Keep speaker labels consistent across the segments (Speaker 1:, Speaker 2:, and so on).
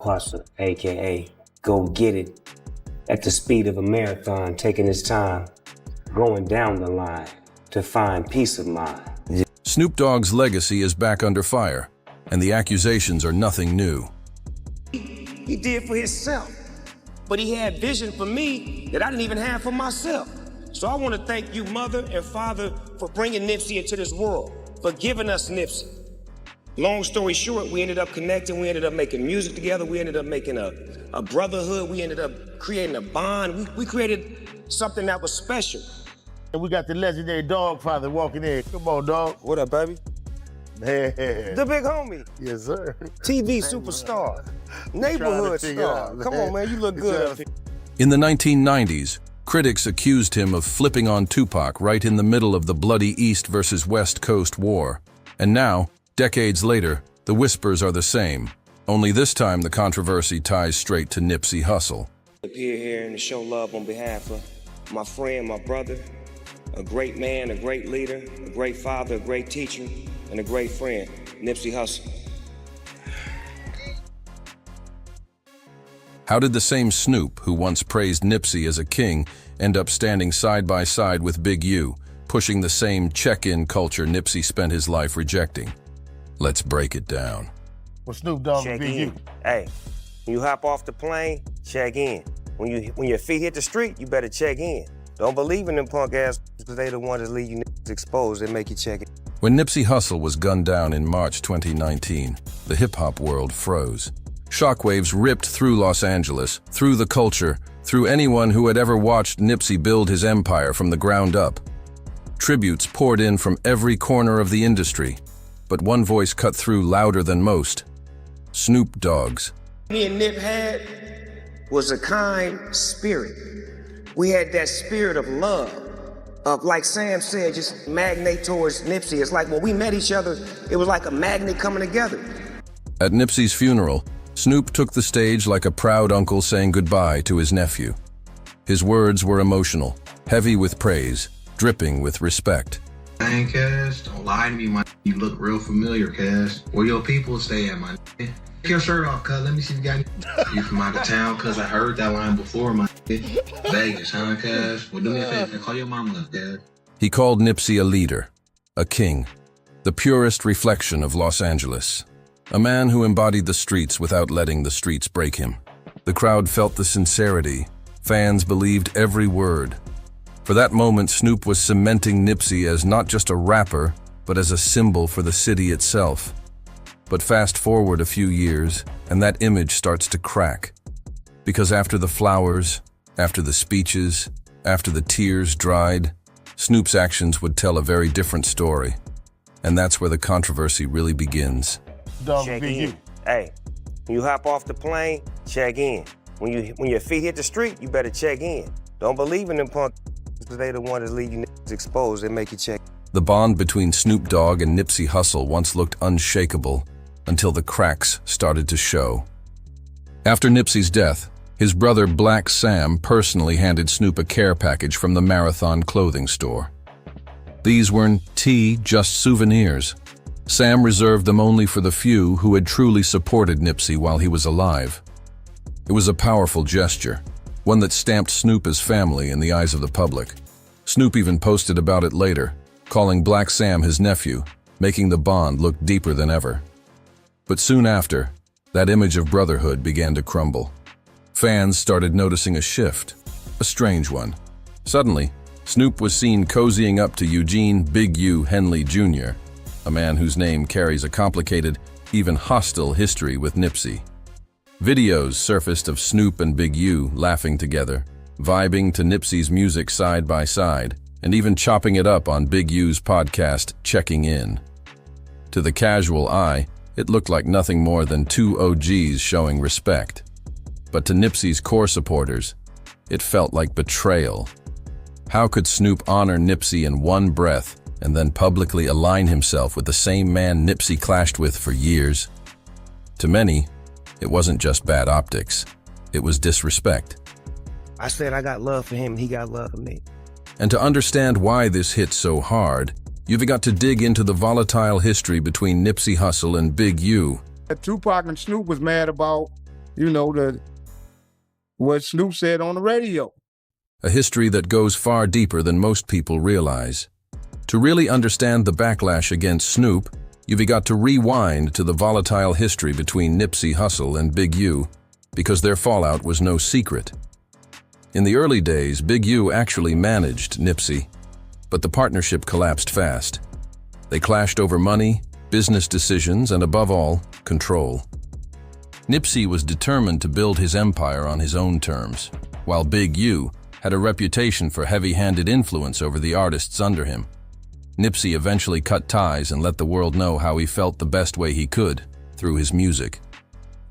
Speaker 1: Hustle, aka go get it, at the speed of a marathon, taking his time, going down the line to find peace of mind.
Speaker 2: Snoop Dogg's legacy is back under fire, and the accusations are nothing new.
Speaker 1: He did for himself, but he had vision for me that I didn't even have for myself. So I want to thank you, mother and father, for bringing Nipsey into this world, for giving us Nipsey. Long story short, we ended up connecting, we ended up making music together, we ended up making a brotherhood, we ended up creating a bond. We created something that was special.
Speaker 3: And we got the legendary Dog Father walking in. Come on, dog.
Speaker 1: What up, baby?
Speaker 3: Man.
Speaker 1: The big homie.
Speaker 3: Yes, sir.
Speaker 1: TV superstar. Neighborhood star. Come on, man, you look good.
Speaker 2: In the 1990s, critics accused him of flipping on Tupac right in the middle of the bloody East versus West Coast war. And now, decades later, the whispers are the same. Only this time the controversy ties straight to Nipsey Hussle.
Speaker 1: Appear here and to show love on behalf of my friend, my brother, a great man, a great leader, a great father, a great teacher, and a great friend, Nipsey Hussle.
Speaker 2: How did the same Snoop, who once praised Nipsey as a king, end up standing side by side with Big U, pushing the same check-in culture Nipsey spent his life rejecting? Let's break it down.
Speaker 3: Well, Snoop Dogg and Big U.
Speaker 1: Hey, when you hop off the plane, check in. When your feet hit the street, you better check in. Don't believe in them punk ass because they the ones that leave you exposed. They make you check in.
Speaker 2: When Nipsey Hussle was gunned down in March 2019, the hip-hop world froze. Shockwaves ripped through Los Angeles, through the culture, through anyone who had ever watched Nipsey build his empire from the ground up. Tributes poured in from every corner of the industry, but one voice cut through louder than most: Snoop Dogg's.
Speaker 1: Me and Nip had was a kind spirit. We had that spirit of love, of, like Sam said, just magnate towards Nipsey. It's like when we met each other, it was like a magnet coming together.
Speaker 2: At Nipsey's funeral, Snoop took the stage like a proud uncle saying goodbye to his nephew. His words were emotional, heavy with praise, dripping with respect.
Speaker 4: Dang, Cass, don't lie to me, my. You look real familiar, Cass. Where your people stay at, my. Take your shirt off, cuz. Let me see if you got any. You from out of town, cuz I heard that line before, my. Vegas, huh, Cass? Well, do me a favor, call your mama up, Dad.
Speaker 2: He called Nipsey a leader, a king, the purest reflection of Los Angeles. A man who embodied the streets without letting the streets break him. The crowd felt the sincerity. Fans believed every word. For that moment, Snoop was cementing Nipsey as not just a rapper, but as a symbol for the city itself. But fast forward a few years, and that image starts to crack. Because after the flowers, after the speeches, after the tears dried, Snoop's actions would tell a very different story. And that's where the controversy really begins.
Speaker 3: Dog
Speaker 1: Check
Speaker 3: and Big
Speaker 1: in.
Speaker 3: U.
Speaker 1: Hey, when you hop off the plane, check in. When your feet hit the street, you better check in. Don't believe in them punk because they the ones that leave you exposed. They make you check.
Speaker 2: The bond between Snoop Dogg and Nipsey Hussle once looked unshakable until the cracks started to show. After Nipsey's death, his brother Black Sam personally handed Snoop a care package from the Marathon clothing store. These weren't just souvenirs. Sam reserved them only for the few who had truly supported Nipsey while he was alive. It was a powerful gesture, one that stamped Snoop as family in the eyes of the public. Snoop even posted about it later, calling Black Sam his nephew, making the bond look deeper than ever. But soon after, that image of brotherhood began to crumble. Fans started noticing a shift, a strange one. Suddenly, Snoop was seen cozying up to Eugene Big U Henley Jr., a man whose name carries a complicated, even hostile history with Nipsey. Videos surfaced of Snoop and Big U laughing together, vibing to Nipsey's music side by side, and even chopping it up on Big U's podcast, Checking In. To the casual eye, it looked like nothing more than two OGs showing respect. But to Nipsey's core supporters, it felt like betrayal. How could Snoop honor Nipsey in one breath and then publicly align himself with the same man Nipsey clashed with for years? To many, it wasn't just bad optics. It was disrespect.
Speaker 1: I said I got love for him, and he got love for me.
Speaker 2: And to understand why this hit so hard, you've got to dig into the volatile history between Nipsey Hussle and Big U.
Speaker 5: Tupac and Snoop was mad about what Snoop said on the radio.
Speaker 2: A history that goes far deeper than most people realize. To really understand the backlash against Snoop, you've got to rewind to the volatile history between Nipsey Hussle and Big U, because their fallout was no secret. In the early days, Big U actually managed Nipsey, but the partnership collapsed fast. They clashed over money, business decisions, and above all, control. Nipsey was determined to build his empire on his own terms, while Big U had a reputation for heavy-handed influence over the artists under him. Nipsey eventually cut ties and let the world know how he felt the best way he could, through his music.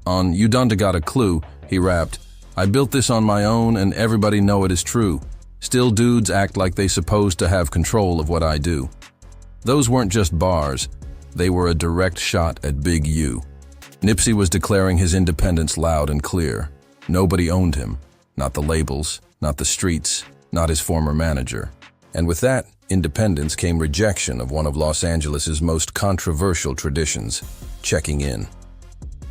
Speaker 2: On You Done Got a Clue, he rapped, "I built this on my own and everybody know it is true. Still dudes act like they supposed to have control of what I do." Those weren't just bars, they were a direct shot at Big U. Nipsey was declaring his independence loud and clear. Nobody owned him, not the labels, not the streets, not his former manager. And with that independence came rejection of one of Los Angeles's most controversial traditions, checking in.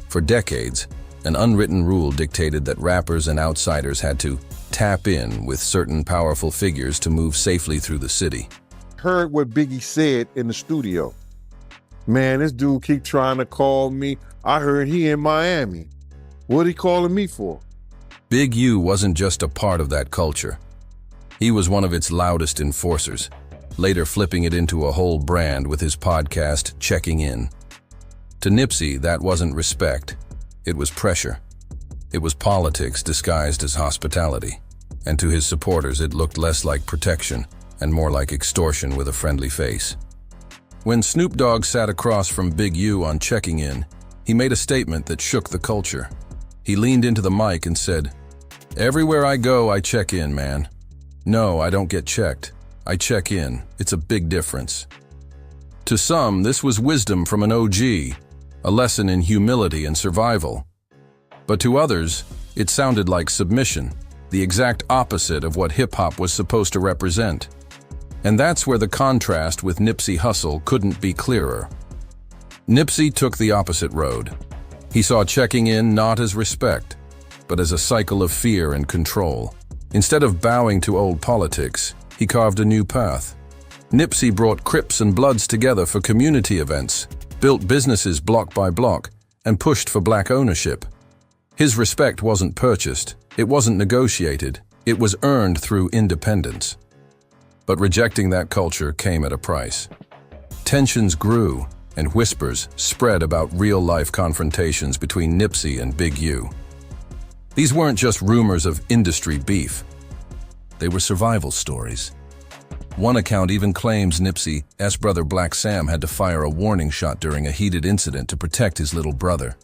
Speaker 2: For decades, an unwritten rule dictated that rappers and outsiders had to tap in with certain powerful figures to move safely through the city.
Speaker 5: Heard what Biggie said in the studio. "Man, this dude keep trying to call me. I heard he in Miami. What he calling me for?"
Speaker 2: Big U wasn't just a part of that culture. He was one of its loudest enforcers, later flipping it into a whole brand with his podcast, Checking In. To Nipsey, that wasn't respect. It was pressure. It was politics disguised as hospitality. And to his supporters, it looked less like protection and more like extortion with a friendly face. When Snoop Dogg sat across from Big U on Checking In, he made a statement that shook the culture. He leaned into the mic and said, "Everywhere I go, I check in, man. No, I don't get checked. I check in. It's a big difference." To some, this was wisdom from an OG, a lesson in humility and survival. But to others, it sounded like submission, the exact opposite of what hip-hop was supposed to represent. And that's where the contrast with Nipsey Hussle couldn't be clearer. Nipsey took the opposite road. He saw checking in not as respect, but as a cycle of fear and control. Instead of bowing to old politics, he carved a new path. Nipsey brought Crips and Bloods together for community events, built businesses block by block, and pushed for black ownership. His respect wasn't purchased, it wasn't negotiated, it was earned through independence. But rejecting that culture came at a price. Tensions grew, and whispers spread about real-life confrontations between Nipsey and Big U. These weren't just rumors of industry beef. They were survival stories. One account even claims Nipsey's brother Black Sam had to fire a warning shot during a heated incident to protect his little brother.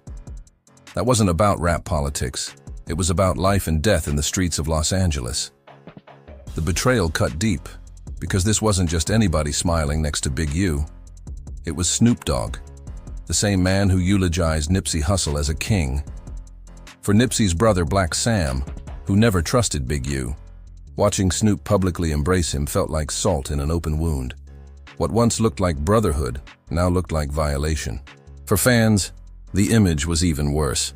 Speaker 2: That wasn't about rap politics. It was about life and death in the streets of Los Angeles. The betrayal cut deep, because this wasn't just anybody smiling next to Big U. It was Snoop Dogg, the same man who eulogized Nipsey Hussle as a king. For Nipsey's brother Black Sam, who never trusted Big U, watching Snoop publicly embrace him felt like salt in an open wound. What once looked like brotherhood now looked like violation. For fans, the image was even worse.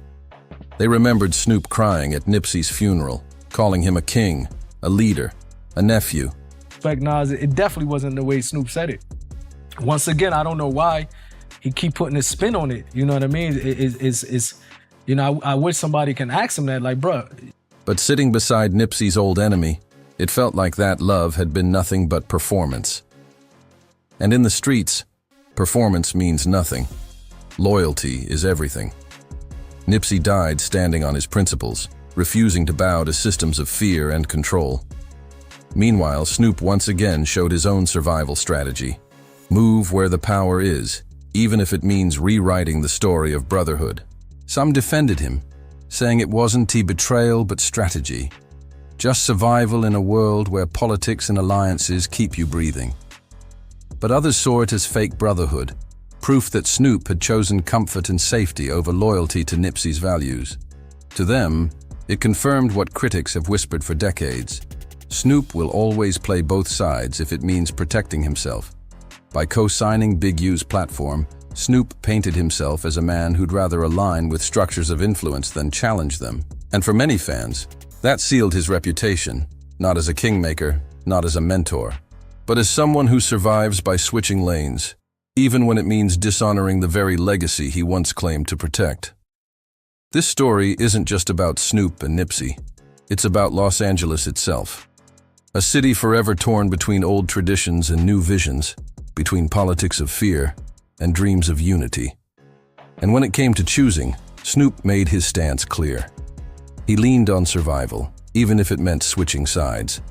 Speaker 2: They remembered Snoop crying at Nipsey's funeral, calling him a king, a leader, a nephew.
Speaker 6: Like Nas, it definitely wasn't the way Snoop said it. Once again, I don't know why he keep putting his spin on it. You know what I mean? I wish somebody can ask him that, like, bruh.
Speaker 2: But sitting beside Nipsey's old enemy, it felt like that love had been nothing but performance. And in the streets, performance means nothing. Loyalty is everything. Nipsey died standing on his principles, refusing to bow to systems of fear and control. Meanwhile, Snoop once again showed his own survival strategy. Move where the power is, even if it means rewriting the story of brotherhood. Some defended him, saying it wasn't betrayal but strategy. Just survival in a world where politics and alliances keep you breathing. But others saw it as fake brotherhood, proof that Snoop had chosen comfort and safety over loyalty to Nipsey's values. To them, it confirmed what critics have whispered for decades. Snoop will always play both sides if it means protecting himself. By co-signing Big U's platform, Snoop painted himself as a man who'd rather align with structures of influence than challenge them. And for many fans, that sealed his reputation, not as a kingmaker, not as a mentor, but as someone who survives by switching lanes, even when it means dishonoring the very legacy he once claimed to protect. This story isn't just about Snoop and Nipsey. It's about Los Angeles itself. A city forever torn between old traditions and new visions, between politics of fear and dreams of unity. And when it came to choosing, Snoop made his stance clear. He leaned on survival, even if it meant switching sides.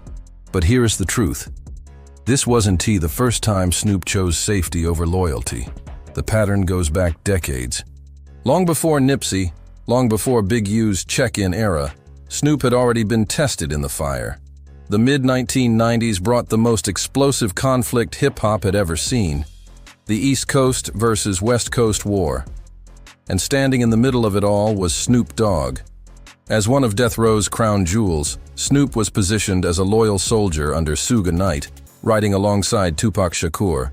Speaker 2: But here's the truth. This wasn't the first time Snoop chose safety over loyalty. The pattern goes back decades. Long before Nipsey, long before Big U's check-in era, Snoop had already been tested in the fire. The mid-1990s brought the most explosive conflict hip-hop had ever seen, the East Coast versus West Coast war. And standing in the middle of it all was Snoop Dogg. As one of Death Row's crown jewels, Snoop was positioned as a loyal soldier under Suge Knight, riding alongside Tupac Shakur.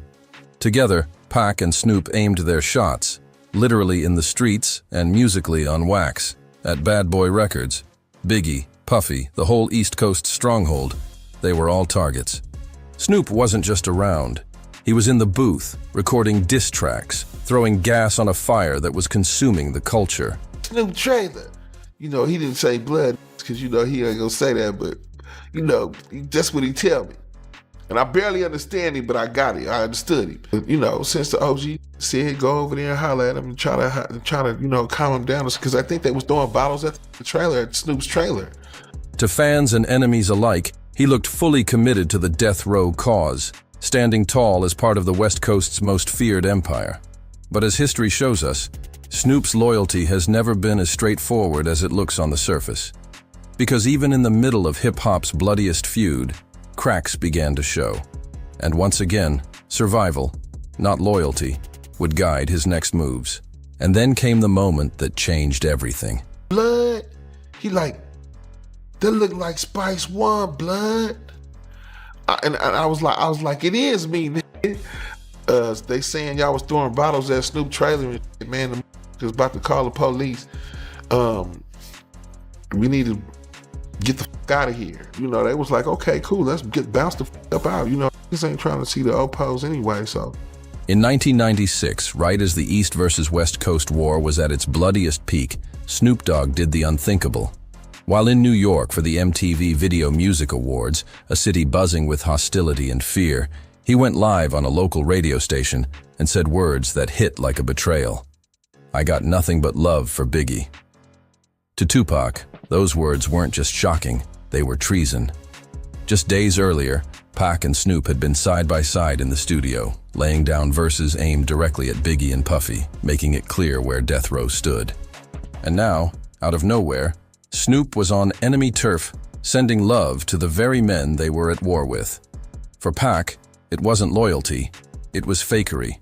Speaker 2: Together, Pac and Snoop aimed their shots, literally in the streets and musically on wax, at Bad Boy Records. Biggie, Puffy, the whole East Coast stronghold, they were all targets. Snoop wasn't just around. He was in the booth, recording diss tracks, throwing gas on a fire that was consuming the culture.
Speaker 7: Snoop trailer. He didn't say blood because, he ain't gonna say that, but, that's what he tell me. And I barely understand him, but I got it. I understood him. But, since the OG said go over there and holler at him and try to calm him down, because I think they was throwing bottles at the trailer, at Snoop's trailer.
Speaker 2: To fans and enemies alike, he looked fully committed to the Death Row cause, standing tall as part of the West Coast's most feared empire. But as history shows us, Snoop's loyalty has never been as straightforward as it looks on the surface. Because even in the middle of hip-hop's bloodiest feud, cracks began to show. And once again, survival, not loyalty, would guide his next moves. And then came the moment that changed everything.
Speaker 7: Blood? That looked like Spice One, blood. And I was like, it is me, nigga. They saying y'all was throwing bottles at Snoop trailer and shit, man, the was about to call the police. We need to get the fuck out of here. They was like, okay, cool, let's bounce the fuck up out. This ain't trying to see the Opos anyway, so.
Speaker 2: In 1996, right as the East versus West Coast war was at its bloodiest peak, Snoop Dogg did the unthinkable. While in New York for the MTV Video Music Awards, a city buzzing with hostility and fear, he went live on a local radio station and said words that hit like a betrayal. I got nothing but love for Biggie. To Tupac, those words weren't just shocking, they were treason. Just days earlier, Pac and Snoop had been side by side in the studio, laying down verses aimed directly at Biggie and Puffy, making it clear where Death Row stood. And now, out of nowhere, Snoop was on enemy turf, sending love to the very men they were at war with. For Pac, it wasn't loyalty, it was fakery.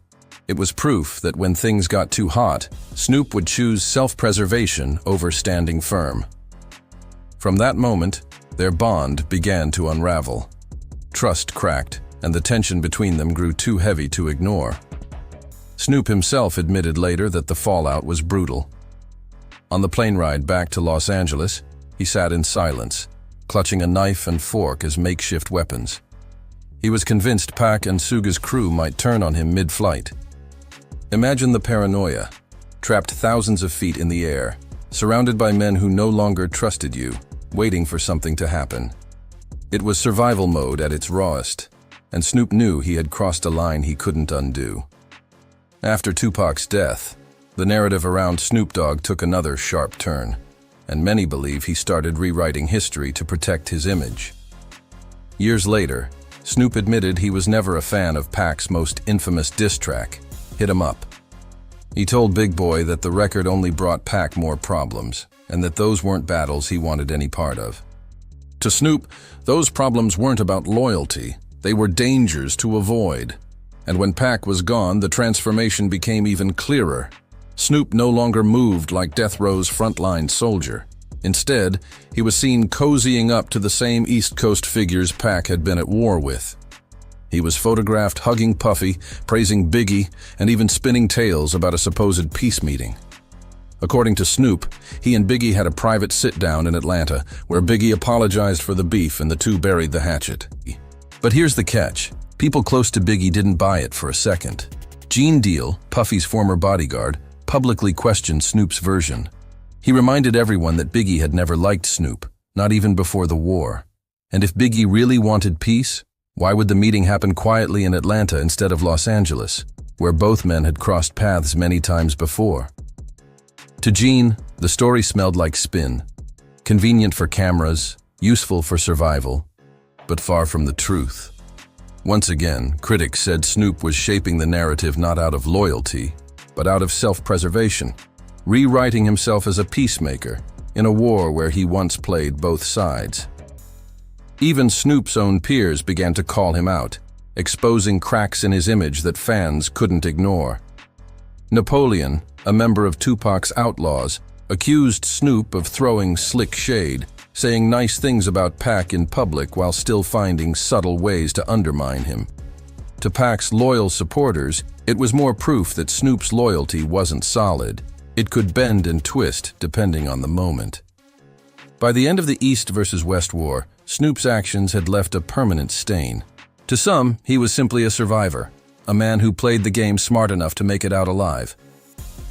Speaker 2: It was proof that when things got too hot, Snoop would choose self-preservation over standing firm. From that moment, their bond began to unravel. Trust cracked, and the tension between them grew too heavy to ignore. Snoop himself admitted later that the fallout was brutal. On the plane ride back to Los Angeles, he sat in silence, clutching a knife and fork as makeshift weapons. He was convinced Pac and Suge's crew might turn on him mid-flight. Imagine the paranoia, trapped thousands of feet in the air, surrounded by men who no longer trusted you, waiting for something to happen. It was survival mode at its rawest, and Snoop knew he had crossed a line he couldn't undo. After Tupac's death, the narrative around Snoop Dogg took another sharp turn, and many believe he started rewriting history to protect his image. Years later, Snoop admitted he was never a fan of Pac's most infamous diss track, Hit 'Em Up. He told Big Boy that the record only brought Pac more problems, and that those weren't battles he wanted any part of. To Snoop, those problems weren't about loyalty, they were dangers to avoid. And when Pac was gone, the transformation became even clearer. Snoop no longer moved like Death Row's frontline soldier. Instead, he was seen cozying up to the same East Coast figures Pac had been at war with. He was photographed hugging Puffy, praising Biggie, and even spinning tales about a supposed peace meeting. According to Snoop, he and Biggie had a private sit-down in Atlanta where Biggie apologized for the beef and the two buried the hatchet. But here's the catch. People close to Biggie didn't buy it for a second. Gene Deal, Puffy's former bodyguard, publicly questioned Snoop's version. He reminded everyone that Biggie had never liked Snoop, not even before the war. And if Biggie really wanted peace, why would the meeting happen quietly in Atlanta instead of Los Angeles, where both men had crossed paths many times before? To Gene, the story smelled like spin, convenient for cameras, useful for survival, but far from the truth. Once again, critics said Snoop was shaping the narrative not out of loyalty, but out of self-preservation, rewriting himself as a peacemaker in a war where he once played both sides. Even Snoop's own peers began to call him out, exposing cracks in his image that fans couldn't ignore. Napoleon, a member of Tupac's Outlaws, accused Snoop of throwing slick shade, saying nice things about Pac in public while still finding subtle ways to undermine him. To Pac's loyal supporters, it was more proof that Snoop's loyalty wasn't solid. It could bend and twist depending on the moment. By the end of the East versus West War, Snoop's actions had left a permanent stain. To some, he was simply a survivor, a man who played the game smart enough to make it out alive.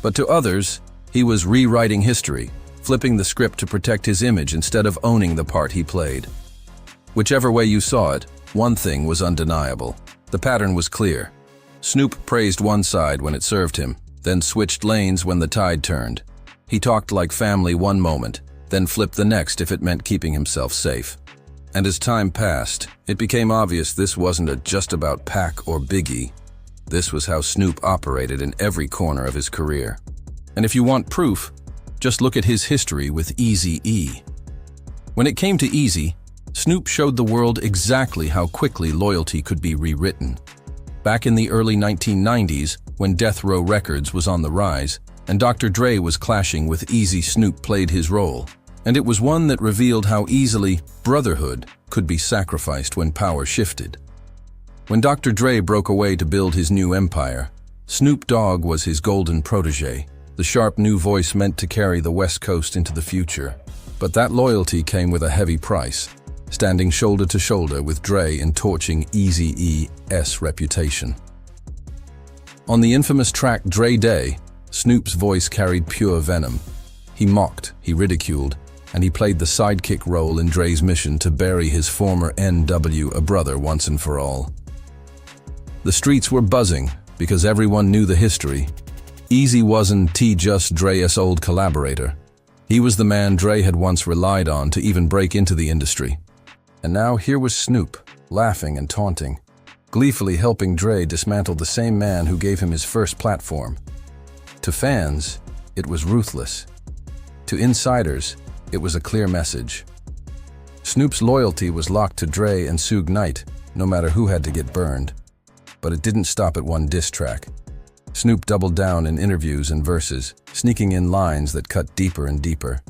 Speaker 2: But to others, he was rewriting history, flipping the script to protect his image instead of owning the part he played. Whichever way you saw it, one thing was undeniable. The pattern was clear. Snoop praised one side when it served him, then switched lanes when the tide turned. He talked like family one moment, then flipped the next if it meant keeping himself safe. And as time passed, it became obvious this wasn't just about Pac or Biggie. This was how Snoop operated in every corner of his career. And if you want proof, just look at his history with Eazy-E. When it came to Eazy, Snoop showed the world exactly how quickly loyalty could be rewritten. Back in the early 1990s, when Death Row Records was on the rise, and Dr. Dre was clashing with Eazy, Snoop played his role. And it was one that revealed how easily brotherhood could be sacrificed when power shifted. When Dr. Dre broke away to build his new empire, Snoop Dogg was his golden protege, the sharp new voice meant to carry the West Coast into the future. But that loyalty came with a heavy price, standing shoulder to shoulder with Dre in torching Eazy-E's reputation. On the infamous track Dre Day, Snoop's voice carried pure venom. He mocked, he ridiculed, and he played the sidekick role in Dre's mission to bury his former NW, a brother once and for all. The streets were buzzing because everyone knew the history. Eazy wasn't just Dre's old collaborator. He was the man Dre had once relied on to even break into the industry. And now here was Snoop, laughing and taunting, gleefully helping Dre dismantle the same man who gave him his first platform. To fans, it was ruthless. To insiders, it was a clear message. Snoop's loyalty was locked to Dre and Suge Knight, no matter who had to get burned. But it didn't stop at one diss track. Snoop doubled down in interviews and verses, sneaking in lines that cut deeper and deeper.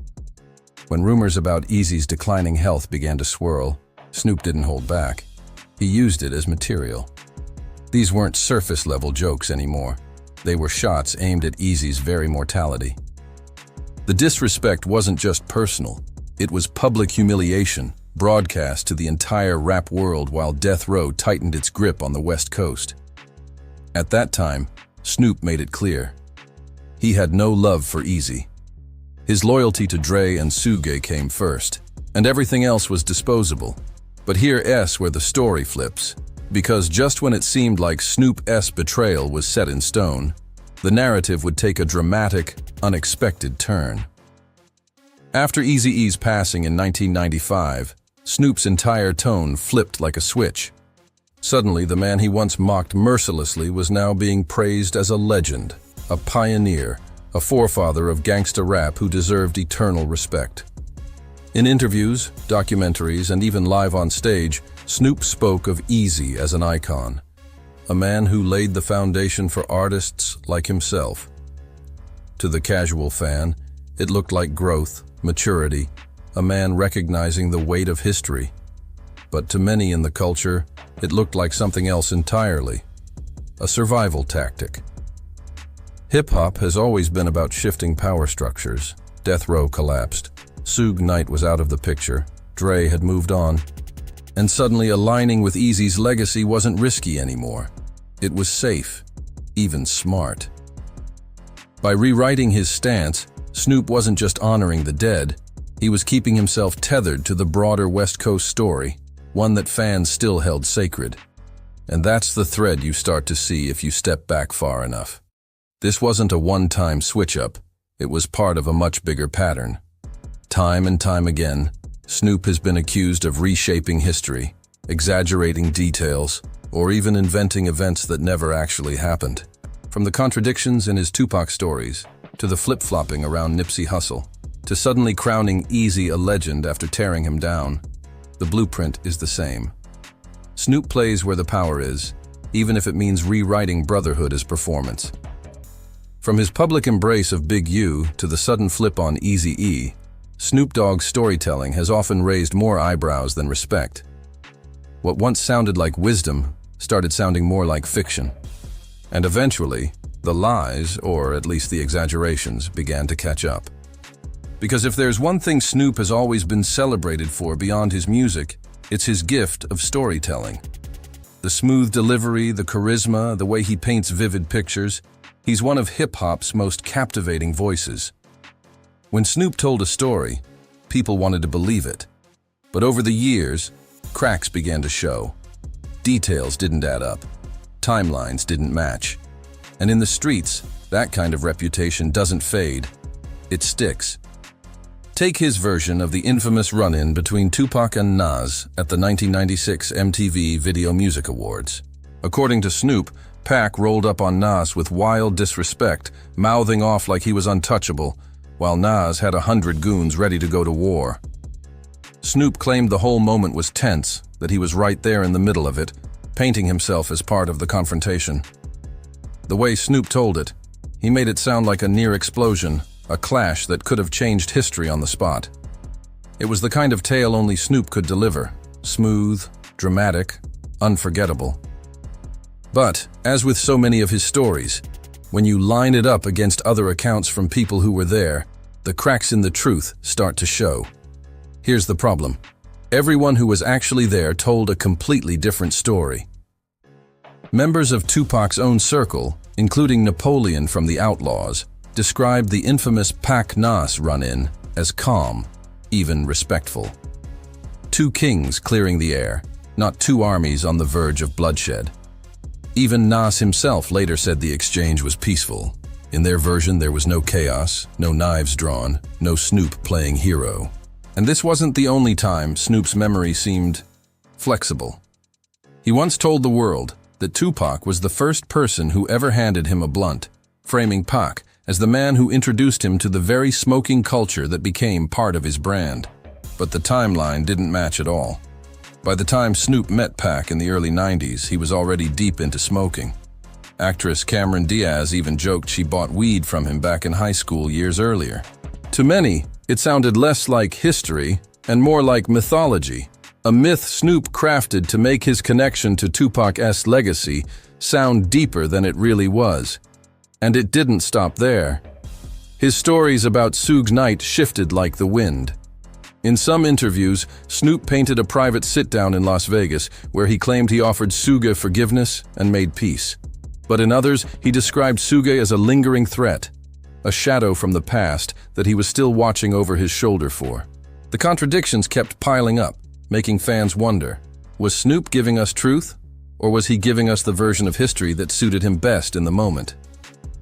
Speaker 2: When rumors about Eazy's declining health began to swirl, Snoop didn't hold back. He used it as material. These weren't surface-level jokes anymore. They were shots aimed at Eazy's very mortality. The disrespect wasn't just personal. It was public humiliation, broadcast to the entire rap world while Death Row tightened its grip on the West Coast. At that time, Snoop made it clear. He had no love for Eazy. His loyalty to Dre and Suge came first, and everything else was disposable. But here's where the story flips, because just when it seemed like Snoop's betrayal was set in stone, the narrative would take a dramatic, unexpected turn. After Eazy-E's passing in 1995, Snoop's entire tone flipped like a switch. Suddenly, the man he once mocked mercilessly was now being praised as a legend, a pioneer, a forefather of gangsta rap who deserved eternal respect. In interviews, documentaries, and even live on stage, Snoop spoke of Eazy as an icon, a man who laid the foundation for artists like himself. To the casual fan, it looked like growth, maturity, a man recognizing the weight of history. but to many in the culture, it looked like something else entirely. A survival tactic. Hip-hop has always been about shifting power structures. Death Row collapsed. Suge Knight was out of the picture. Dre had moved on. And suddenly aligning with Eazy's legacy wasn't risky anymore. It was safe, even smart. By rewriting his stance, Snoop wasn't just honoring the dead, he was keeping himself tethered to the broader West Coast story, one that fans still held sacred. And that's the thread you start to see if you step back far enough. This wasn't a one-time switch-up, it was part of a much bigger pattern. Time and time again, Snoop has been accused of reshaping history, exaggerating details, or even inventing events that never actually happened. From the contradictions in his Tupac stories, to the flip-flopping around Nipsey Hussle, to suddenly crowning Eazy a legend after tearing him down, the blueprint is the same. Snoop plays where the power is, even if it means rewriting brotherhood as performance. From his public embrace of Big U to the sudden flip on Eazy-E, Snoop Dogg's storytelling has often raised more eyebrows than respect. What once sounded like wisdom started sounding more like fiction. And eventually, the lies, or at least the exaggerations, began to catch up. Because if there's one thing Snoop has always been celebrated for beyond his music, it's his gift of storytelling. The smooth delivery, the charisma, the way he paints vivid pictures, he's one of hip-hop's most captivating voices. When Snoop told a story, people wanted to believe it. But over the years, cracks began to show. Details didn't add up. Timelines didn't match. And in the streets, that kind of reputation doesn't fade. It sticks. Take his version of the infamous run-in between Tupac and Nas at the 1996 MTV Video Music Awards. According to Snoop, Pac rolled up on Nas with wild disrespect, mouthing off like he was untouchable, while Nas had 100 goons ready to go to war. Snoop claimed the whole moment was tense, that he was right there in the middle of it, painting himself as part of the confrontation. The way Snoop told it, he made it sound like a near explosion, a clash that could have changed history on the spot. It was the kind of tale only Snoop could deliver, smooth, dramatic, unforgettable. But, as with so many of his stories, when you line it up against other accounts from people who were there, the cracks in the truth start to show. Here's the problem. Everyone who was actually there told a completely different story. Members of Tupac's own circle, including Napoleon from the Outlaws, described the infamous Pac-Nas run-in as calm, even respectful. Two kings clearing the air, not two armies on the verge of bloodshed. Even Nas himself later said the exchange was peaceful. In their version, there was no chaos, no knives drawn, no Snoop playing hero. And this wasn't the only time Snoop's memory seemed flexible. He once told the world that Tupac was the first person who ever handed him a blunt, framing Pac as the man who introduced him to the very smoking culture that became part of his brand. But the timeline didn't match at all. By the time Snoop met Pac in the early 90s, he was already deep into smoking. Actress Cameron Diaz even joked she bought weed from him back in high school years earlier. To many, it sounded less like history and more like mythology, a myth Snoop crafted to make his connection to Tupac's legacy sound deeper than it really was. And it didn't stop there. His stories about Suge Knight shifted like the wind. In some interviews, Snoop painted a private sit-down in Las Vegas where he claimed he offered Suge forgiveness and made peace. But in others, he described Suge as a lingering threat, a shadow from the past that he was still watching over his shoulder for. The contradictions kept piling up, making fans wonder, was Snoop giving us truth, or was he giving us the version of history that suited him best in the moment?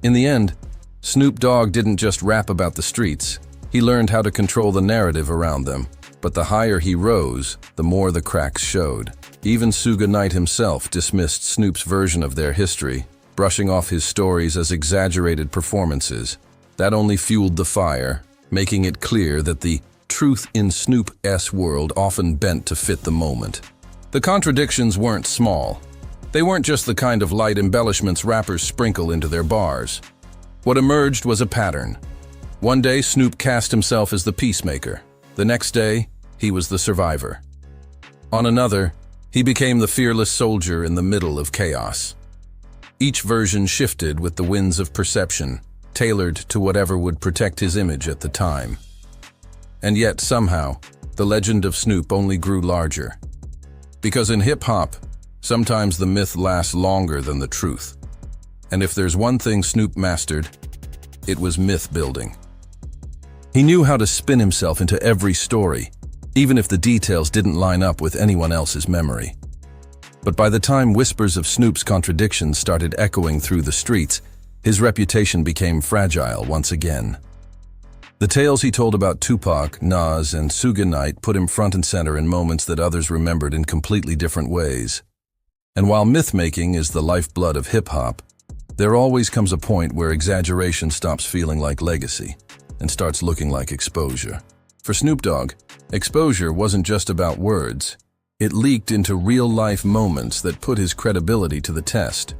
Speaker 2: In the end, Snoop Dogg didn't just rap about the streets. He learned how to control the narrative around them, but the higher he rose, the more the cracks showed. Even Suge Knight himself dismissed Snoop's version of their history, brushing off his stories as exaggerated performances. That only fueled the fire, making it clear that the truth in Snoop's world often bent to fit the moment. The contradictions weren't small. They weren't just the kind of light embellishments rappers sprinkle into their bars. What emerged was a pattern. One day, Snoop cast himself as the peacemaker. The next day, he was the survivor. On another, he became the fearless soldier in the middle of chaos. Each version shifted with the winds of perception, tailored to whatever would protect his image at the time. And yet, somehow, the legend of Snoop only grew larger. Because in hip-hop, sometimes the myth lasts longer than the truth. And if there's one thing Snoop mastered, it was myth building. He knew how to spin himself into every story, even if the details didn't line up with anyone else's memory. But by the time whispers of Snoop's contradictions started echoing through the streets, his reputation became fragile once again. The tales he told about Tupac, Nas, and Suge Knight put him front and center in moments that others remembered in completely different ways. And while myth-making is the lifeblood of hip-hop, there always comes a point where exaggeration stops feeling like legacy and starts looking like exposure. For Snoop Dogg, exposure wasn't just about words. It leaked into real-life moments that put his credibility to the test.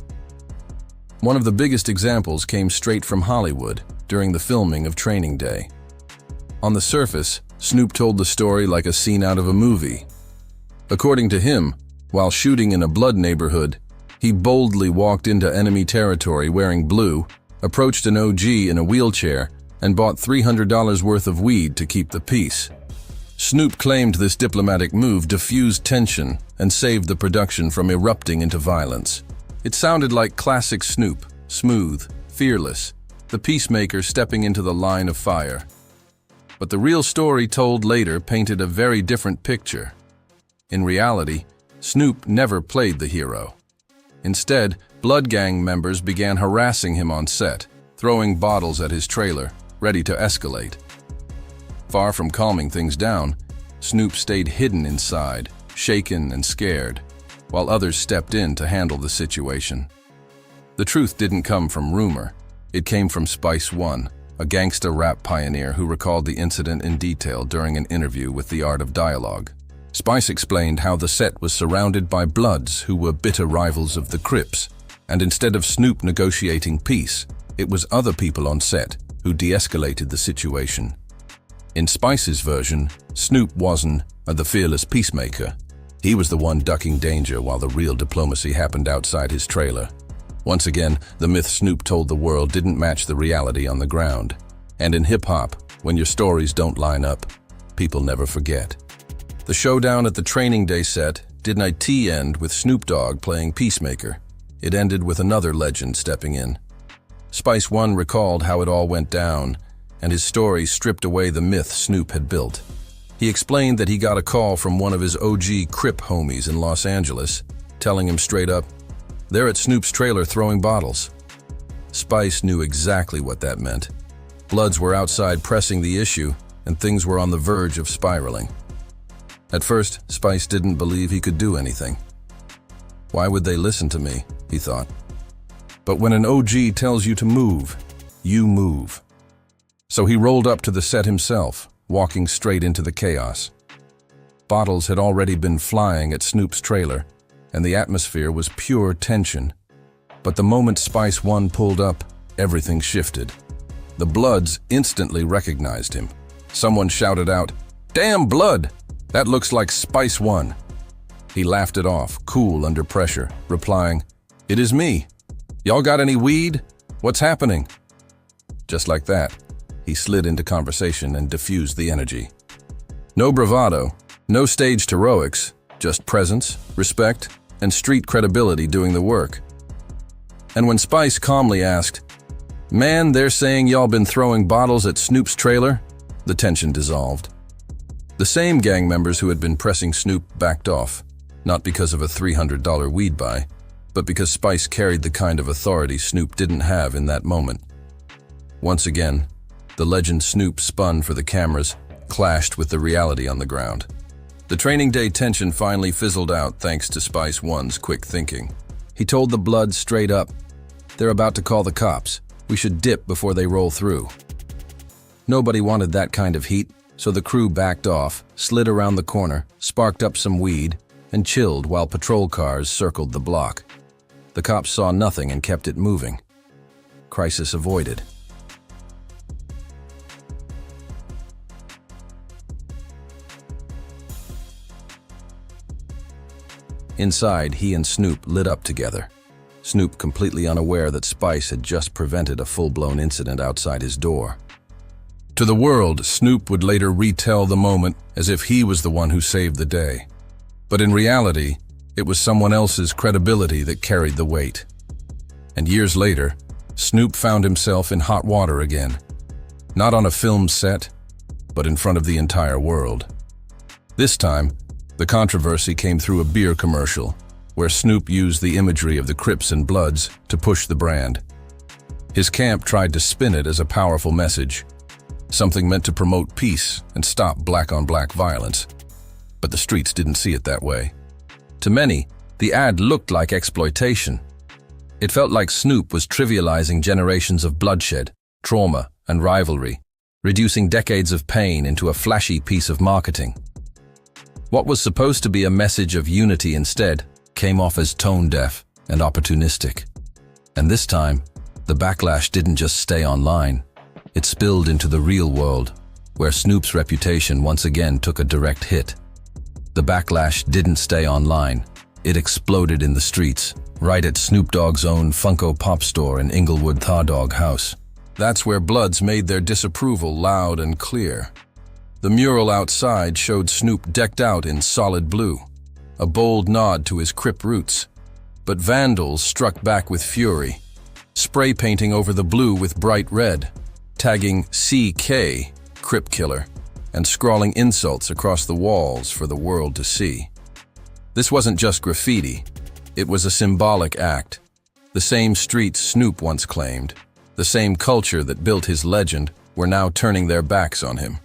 Speaker 2: One of the biggest examples came straight from Hollywood during the filming of Training Day. On the surface, Snoop told the story like a scene out of a movie. According to him, while shooting in a blood neighborhood, he boldly walked into enemy territory wearing blue, approached an OG in a wheelchair, and bought $300 worth of weed to keep the peace. Snoop claimed this diplomatic move diffused tension and saved the production from erupting into violence. It sounded like classic Snoop, smooth, fearless, the peacemaker stepping into the line of fire. But the real story told later painted a very different picture. In reality, Snoop never played the hero. Instead, Blood Gang members began harassing him on set, throwing bottles at his trailer, ready to escalate. Far from calming things down, Snoop stayed hidden inside, shaken and scared, while others stepped in to handle the situation. The truth didn't come from rumor. It came from Spice One, a gangsta rap pioneer who recalled the incident in detail during an interview with The Art of Dialogue. Spice explained how the set was surrounded by Bloods who were bitter rivals of the Crips, and instead of Snoop negotiating peace, it was other people on set who de-escalated the situation. In Spice's version, Snoop wasn't the fearless peacemaker. He was the one ducking danger while the real diplomacy happened outside his trailer. Once again, the myth Snoop told the world didn't match the reality on the ground. And in hip-hop, when your stories don't line up, people never forget. The showdown at the Training Day set didn't end with Snoop Dogg playing peacemaker. It ended with another legend stepping in. Spice One recalled how it all went down, and his story stripped away the myth Snoop had built. He explained that he got a call from one of his OG Crip homies in Los Angeles, telling him straight up, "They're at Snoop's trailer throwing bottles." Spice knew exactly what that meant. Bloods were outside pressing the issue, and things were on the verge of spiraling. At first, Spice didn't believe he could do anything. Why would they listen to me, he thought. But when an OG tells you to move, you move. So he rolled up to the set himself, walking straight into the chaos. Bottles had already been flying at Snoop's trailer, and the atmosphere was pure tension. But the moment Spice One pulled up, everything shifted. The Bloods instantly recognized him. Someone shouted out, "Damn Blood! That looks like Spice One." He laughed it off, cool under pressure, replying, "It is me. Y'all got any weed? What's happening?" Just like that, he slid into conversation and diffused the energy. No bravado, no staged heroics, just presence, respect, and street credibility doing the work. And when Spice calmly asked, "Man, they're saying y'all been throwing bottles at Snoop's trailer?" the tension dissolved. The same gang members who had been pressing Snoop backed off, not because of a $300 weed buy, but because Spice carried the kind of authority Snoop didn't have in that moment. Once again, the legend Snoop spun for the cameras clashed with the reality on the ground. The Training Day tension finally fizzled out thanks to Spice One's quick thinking. He told the Bloods straight up, "They're about to call the cops. We should dip before they roll through." Nobody wanted that kind of heat, so the crew backed off, slid around the corner, sparked up some weed, and chilled while patrol cars circled the block. The cops saw nothing and kept it moving. Crisis avoided. Inside, he and Snoop lit up together. Snoop completely unaware that Spice had just prevented a full-blown incident outside his door. To the world, Snoop would later retell the moment as if he was the one who saved the day. But in reality, it was someone else's credibility that carried the weight. And years later, Snoop found himself in hot water again. Not on a film set, but in front of the entire world. This time, the controversy came through a beer commercial, where Snoop used the imagery of the Crips and Bloods to push the brand. His camp tried to spin it as a powerful message, something meant to promote peace and stop black-on-black violence. But the streets didn't see it that way. To many, the ad looked like exploitation. It felt like Snoop was trivializing generations of bloodshed, trauma, and rivalry, reducing decades of pain into a flashy piece of marketing. What was supposed to be a message of unity instead came off as tone-deaf and opportunistic. And this time, the backlash didn't just stay online. It spilled into the real world, where Snoop's reputation once again took a direct hit. The backlash didn't stay online. It exploded in the streets, right at Snoop Dogg's own Funko Pop store in Inglewood Thaw Dog House. That's where Bloods made their disapproval loud and clear. The mural outside showed Snoop decked out in solid blue, a bold nod to his Crip roots. But vandals struck back with fury, spray painting over the blue with bright red, tagging CK, Crip Killer, and scrawling insults across the walls for the world to see. This wasn't just graffiti, it was a symbolic act. The same streets Snoop once claimed, the same culture that built his legend, were now turning their backs on him.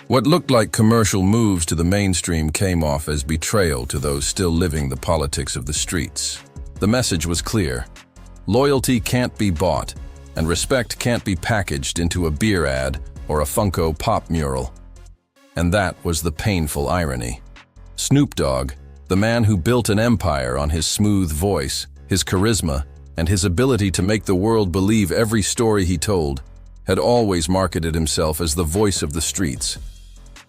Speaker 2: What looked like commercial moves to the mainstream came off as betrayal to those still living the politics of the streets. The message was clear. Loyalty can't be bought, and respect can't be packaged into a beer ad or a Funko Pop mural. And that was the painful irony. Snoop Dogg, the man who built an empire on his smooth voice, his charisma, and his ability to make the world believe every story he told, had always marketed himself as the voice of the streets.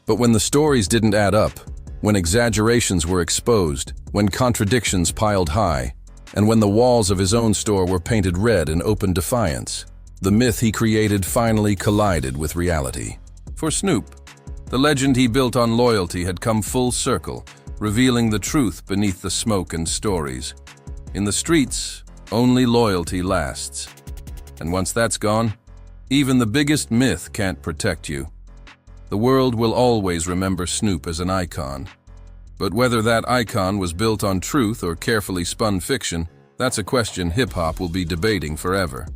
Speaker 2: But when the stories didn't add up, when exaggerations were exposed, when contradictions piled high, and when the walls of his own store were painted red in open defiance, the myth he created finally collided with reality. For Snoop, the legend he built on loyalty had come full circle, revealing the truth beneath the smoke and stories. In the streets, only loyalty lasts. And once that's gone, even the biggest myth can't protect you. The world will always remember Snoop as an icon. But whether that icon was built on truth or carefully spun fiction, that's a question hip-hop will be debating forever.